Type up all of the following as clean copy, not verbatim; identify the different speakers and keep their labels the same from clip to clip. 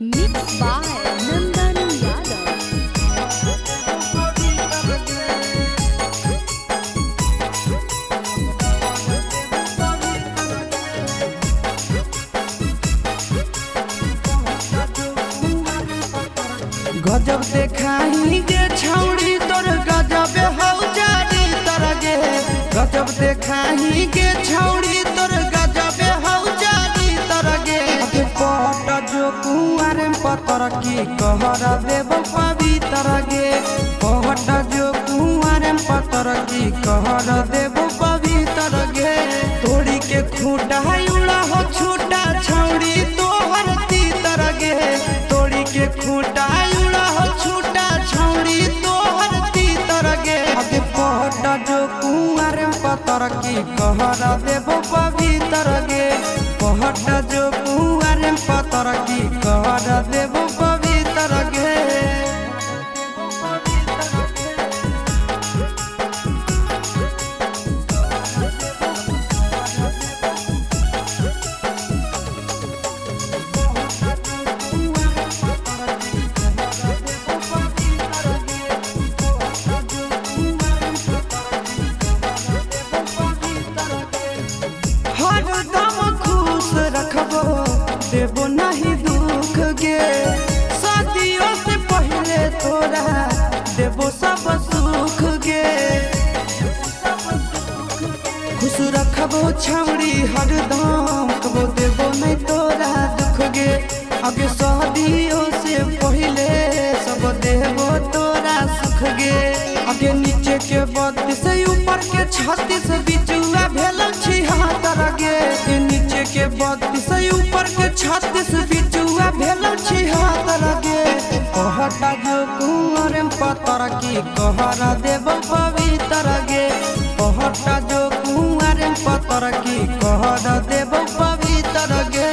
Speaker 1: Mixed by Nandan Yadav.
Speaker 2: गजब देखाई गे छौड़ी तोर गजब हौ जारी तरगे। गजब देखाई गे छौड़ी तोर गजब हौ जारी तरगे। पट जो कुआर पतर की कहर देव पवित्र गे। पट जो कुआर पतर की कहर देव पवित्र गे। तोड़ी के खूटा उड़ा हो छूटा छौड़ी तोहर तीतर गे। तोड़ी के खूटा उड़ा हो छूटा छौड़ी तोहर तीतर गे। अगे पट जो कुआर पतर की कहर देव पवित्र गे। पट जो कुआर पतर की कहर देव पवित्र गे। हरदम खुश रखबो देबो नहीं दुख गे। शादियों से पहले तोरा देबो सब सुख गे। खुश रखबो छौड़ी हरदम कबो देबो नहीं तोरा दुख गे। आगे शादियों से पहले सब देबो तोरा सुख गे। आगे नीचे के 32 ऊपर के 36 बिचुआ भेल छिहत्तर गे। नीचे के 32 ऊपर के 36 बिचुआ भेल छिहत्तर गे। कहटा जो कुंवर पतर की कहर देव पवित्र गे। कहटा जो कुंवर पतर की कहर देव पवित्र गे।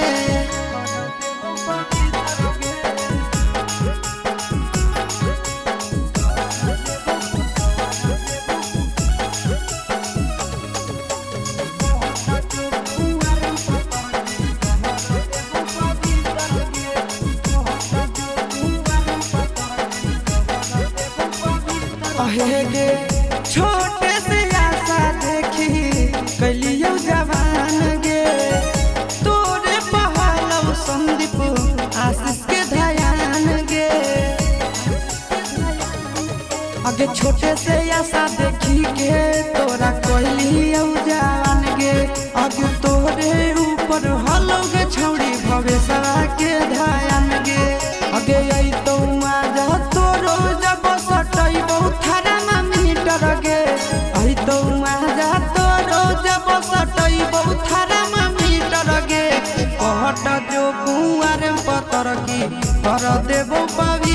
Speaker 2: गे छोटे से आशा देखी कलियो जवान गे। तोरे पहाड़ो संदीप आशीष के ध्यान गे। आगे छोटे से आशा देखी के तोरा कलियो जवान गे। आगे तोरे ऊपर हलो गे छौड़ी भवेशा के ध्यान गे। आगे आई तो आजा तोरो जब सटई बहुत थारा मीटर गे। आई तो आजा तोरो जब सटई बहुत थारा मीटर गे। कहट जो कुआर पतर की कर देबो पवित्र।